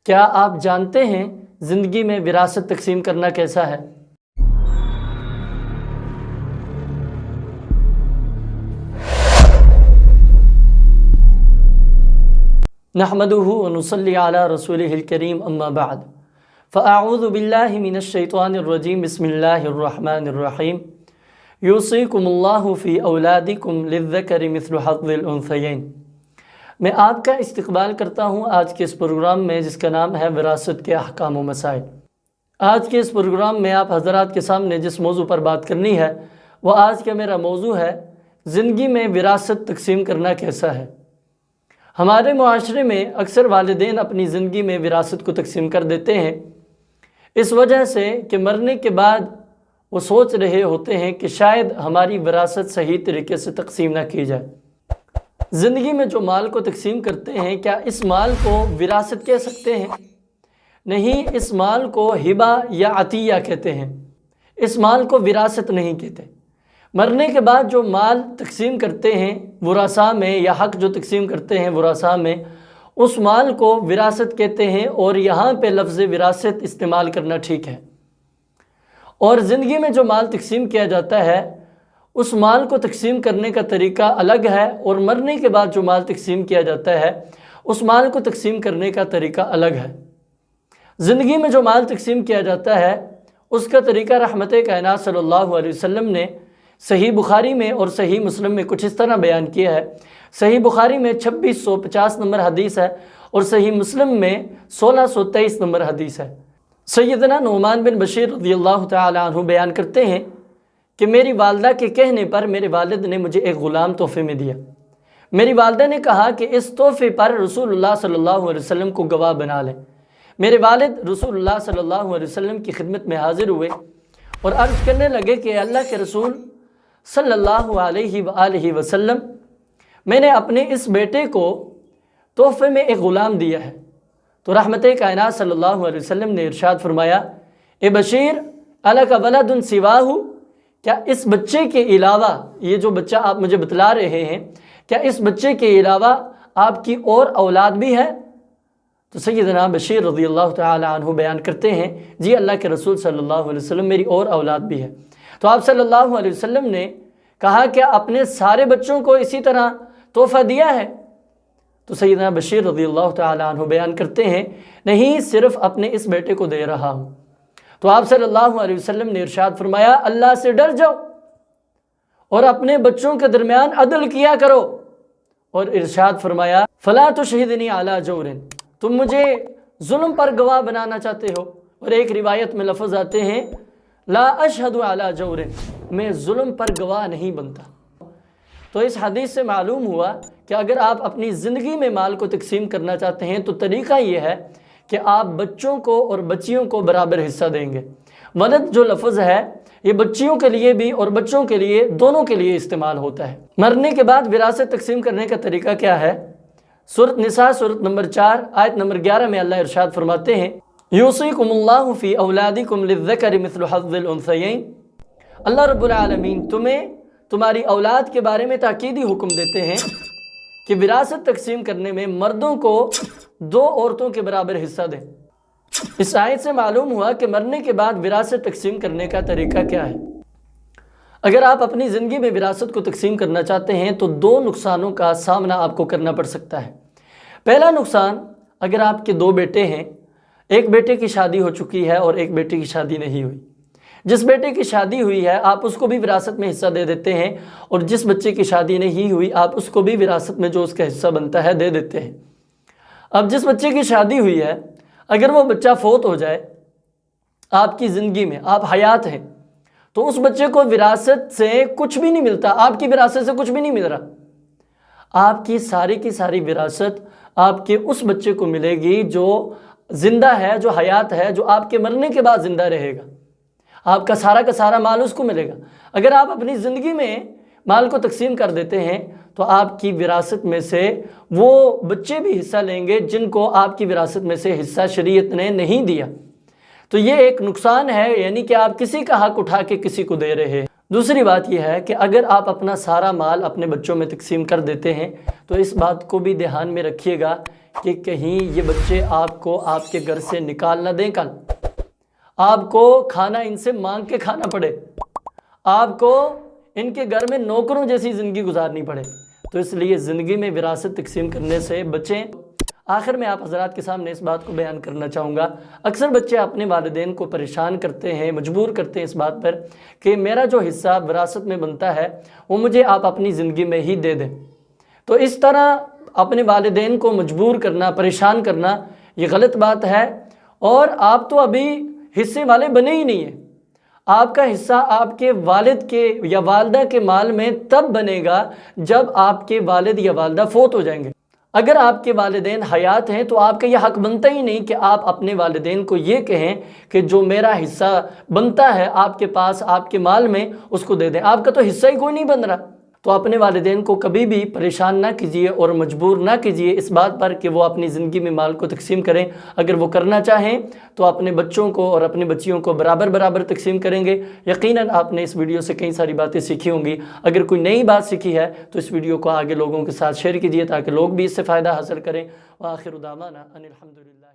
کیا آپ جانتے ہیں زندگی میں وراثت تقسیم کرنا کیسا ہے؟ نحمدہ ونصلی علی رسولہ الکریم اما بعد فاعوذ باللہ من الشیطان الرجیم بسم اللہ الرحمن الرحیم یوصیکم اللہ فی اولادکم للذکر مثل حظ الانثیین۔ میں آپ کا استقبال کرتا ہوں آج کے اس پروگرام میں جس کا نام ہے وراثت کے احکام و مسائل۔ آج کے اس پروگرام میں آپ حضرات کے سامنے جس موضوع پر بات کرنی ہے وہ آج کا میرا موضوع ہے زندگی میں وراثت تقسیم کرنا کیسا ہے۔ ہمارے معاشرے میں اکثر والدین اپنی زندگی میں وراثت کو تقسیم کر دیتے ہیں اس وجہ سے کہ مرنے کے بعد وہ سوچ رہے ہوتے ہیں کہ شاید ہماری وراثت صحیح طریقے سے تقسیم نہ کی جائے۔ زندگی میں جو مال کو تقسیم کرتے ہیں کیا اس مال کو وراثت کہہ سکتے ہیں؟ نہیں، اس مال کو ہبہ یا عطیہ کہتے ہیں، اس مال کو وراثت نہیں کہتے۔ مرنے کے بعد جو مال تقسیم کرتے ہیں ورثاء میں یا حق جو تقسیم کرتے ہیں ورثاء میں، اس مال کو وراثت کہتے ہیں، اور یہاں پہ لفظ وراثت استعمال کرنا ٹھیک ہے۔ اور زندگی میں جو مال تقسیم کیا جاتا ہے اس مال کو تقسیم کرنے کا طریقہ الگ ہے، اور مرنے کے بعد جو مال تقسیم کیا جاتا ہے اس مال کو تقسیم کرنے کا طریقہ الگ ہے۔ زندگی میں جو مال تقسیم کیا جاتا ہے اس کا طریقہ رحمت کائنات صلی اللہ علیہ وسلم نے صحیح بخاری میں اور صحیح مسلم میں کچھ اس طرح بیان کیا ہے۔ صحیح بخاری میں 2650 نمبر حدیث ہے اور صحیح مسلم میں 1623 نمبر حدیث ہے۔ سیدنا نعمان بن بشیر رضی اللہ تعالی عنہ بیان کرتے ہیں کہ میری والدہ کے کہنے پر میرے والد نے مجھے ایک غلام تحفے میں دیا۔ میری والدہ نے کہا کہ اس تحفے پر رسول اللہ صلی اللہ علیہ وسلم کو گواہ بنا لیں۔ میرے والد رسول اللہ صلی اللہ علیہ وسلم کی خدمت میں حاضر ہوئے اور عرض کرنے لگے کہ اللہ کے رسول صلی اللہ علیہ وآلہ وسلم، میں نے اپنے اس بیٹے کو تحفے میں ایک غلام دیا ہے۔ تو رحمت کائنات صلی اللہ علیہ وسلم نے ارشاد فرمایا، اے بشیر الک ولد سواہ، کیا اس بچے کے علاوہ، یہ جو بچہ آپ مجھے بتلا رہے ہیں، کیا اس بچے کے علاوہ آپ کی اور اولاد بھی ہے؟ تو سیدنا بشیر رضی اللہ تعالی عنہ بیان کرتے ہیں، جی اللہ کے رسول صلی اللہ علیہ وسلم میری اور اولاد بھی ہے۔ تو آپ صلی اللہ علیہ وسلم نے کہا کیا اپنے سارے بچوں کو اسی طرح تحفہ دیا ہے؟ تو سیدنا بشیر رضی اللہ تعالی عنہ بیان کرتے ہیں، نہیں، صرف اپنے اس بیٹے کو دے رہا ہوں۔ تو آپ صلی اللہ علیہ وسلم نے ارشاد فرمایا، اللہ سے ڈر جاؤ اور اپنے بچوں کے درمیان عدل کیا کرو، اور ارشاد فرمایا فلا تشہدنی علی جور، تم مجھے ظلم پر گواہ بنانا چاہتے ہو؟ اور ایک روایت میں لفظ آتے ہیں لا اشہد علی جور، میں ظلم پر گواہ نہیں بنتا۔ تو اس حدیث سے معلوم ہوا کہ اگر آپ اپنی زندگی میں مال کو تقسیم کرنا چاہتے ہیں تو طریقہ یہ ہے کہ آپ بچوں کو اور بچیوں کو برابر حصہ دیں گے۔ ولد جو لفظ ہے یہ بچیوں کے لیے بھی اور بچوں کے لیے، دونوں کے لیے استعمال ہوتا ہے۔ مرنے کے بعد وراثت تقسیم کرنے کا طریقہ کیا ہے؟ سورۃ نساء سورۃ نمبر 4 آیت نمبر 11 میں اللہ ارشاد فرماتے ہیں، یوصیکم اللہ فی اولادکم للذکر مثل حظ الانثیین۔ اللہ رب العالمین تمہیں تمہاری اولاد کے بارے میں تاکیدی حکم دیتے ہیں کہ وراثت تقسیم کرنے میں مردوں کو 2 عورتوں کے برابر حصہ دیں۔ اس آیت سے معلوم ہوا کہ مرنے کے بعد وراثت تقسیم کرنے کا طریقہ کیا ہے۔ اگر آپ اپنی زندگی میں وراثت کو تقسیم کرنا چاہتے ہیں تو 2 نقصانوں کا سامنا آپ کو کرنا پڑ سکتا ہے۔ پہلا نقصان، اگر آپ کے 2 بیٹے ہیں، ایک بیٹے کی شادی ہو چکی ہے اور ایک بیٹے کی شادی نہیں ہوئی، جس بیٹے کی شادی ہوئی ہے آپ اس کو بھی وراثت میں حصہ دے دیتے ہیں، اور جس بچے کی شادی نہیں ہوئی آپ اس کو بھی وراثت میں جو اس کا حصہ بنتا ہے دے دیتے ہیں۔ اب جس بچے کی شادی ہوئی ہے اگر وہ بچہ فوت ہو جائے آپ کی زندگی میں، آپ حیات ہیں، تو اس بچے کو وراثت سے کچھ بھی نہیں ملتا، آپ کی وراثت سے کچھ بھی نہیں مل رہا۔ آپ کی ساری وراثت آپ کے اس بچے کو ملے گی جو زندہ ہے، جو حیات ہے، جو آپ کے مرنے کے بعد زندہ رہے گا۔ آپ کا سارا مال اس کو ملے گا۔ اگر آپ اپنی زندگی میں مال کو تقسیم کر دیتے ہیں تو آپ کی وراثت میں سے وہ بچے بھی حصہ لیں گے جن کو آپ کی وراثت میں سے حصہ شریعت نے نہیں دیا۔ تو یہ ایک نقصان ہے، یعنی کہ آپ کسی کا حق اٹھا کے کسی کو دے رہے ہیں۔ دوسری بات یہ ہے کہ اگر آپ اپنا سارا مال اپنے بچوں میں تقسیم کر دیتے ہیں تو اس بات کو بھی دھیان میں رکھیے گا کہ کہیں یہ بچے آپ کو آپ کے گھر سے نکال نہ دیں، کل آپ کو کھانا ان سے مانگ کے کھانا پڑے، آپ کو ان کے گھر میں نوکروں جیسی زندگی گزارنی پڑے۔ تو اس لیے زندگی میں وراثت تقسیم کرنے سے بچیں۔ آخر میں آپ حضرات کے سامنے اس بات کو بیان کرنا چاہوں گا، اکثر بچے اپنے والدین کو پریشان کرتے ہیں، مجبور کرتے ہیں اس بات پر کہ میرا جو حصہ وراثت میں بنتا ہے وہ مجھے آپ اپنی زندگی میں ہی دے دیں۔ تو اس طرح اپنے والدین کو مجبور کرنا، پریشان کرنا، یہ غلط بات ہے، اور آپ تو ابھی حصے والے بنے ہی نہیں ہیں۔ آپ کا حصہ آپ کے والد کے یا والدہ کے مال میں تب بنے گا جب آپ کے والد یا والدہ فوت ہو جائیں گے۔ اگر آپ کے والدین حیات ہیں تو آپ کا یہ حق بنتا ہی نہیں کہ آپ اپنے والدین کو یہ کہیں کہ جو میرا حصہ بنتا ہے آپ کے پاس، آپ کے مال میں، اس کو دے دیں۔ آپ کا تو حصہ ہی کوئی نہیں بن رہا۔ تو اپنے والدین کو کبھی بھی پریشان نہ کیجیے اور مجبور نہ کیجیے اس بات پر کہ وہ اپنی زندگی میں مال کو تقسیم کریں۔ اگر وہ کرنا چاہیں تو اپنے بچوں کو اور اپنی بچیوں کو برابر تقسیم کریں گے۔ یقیناً آپ نے اس ویڈیو سے کئی ساری باتیں سیکھی ہوں گی۔ اگر کوئی نئی بات سیکھی ہے تو اس ویڈیو کو آگے لوگوں کے ساتھ شیئر کیجیے تاکہ لوگ بھی اس سے فائدہ حاصل کریں۔ وآخر دعوانا ان الحمدللہ۔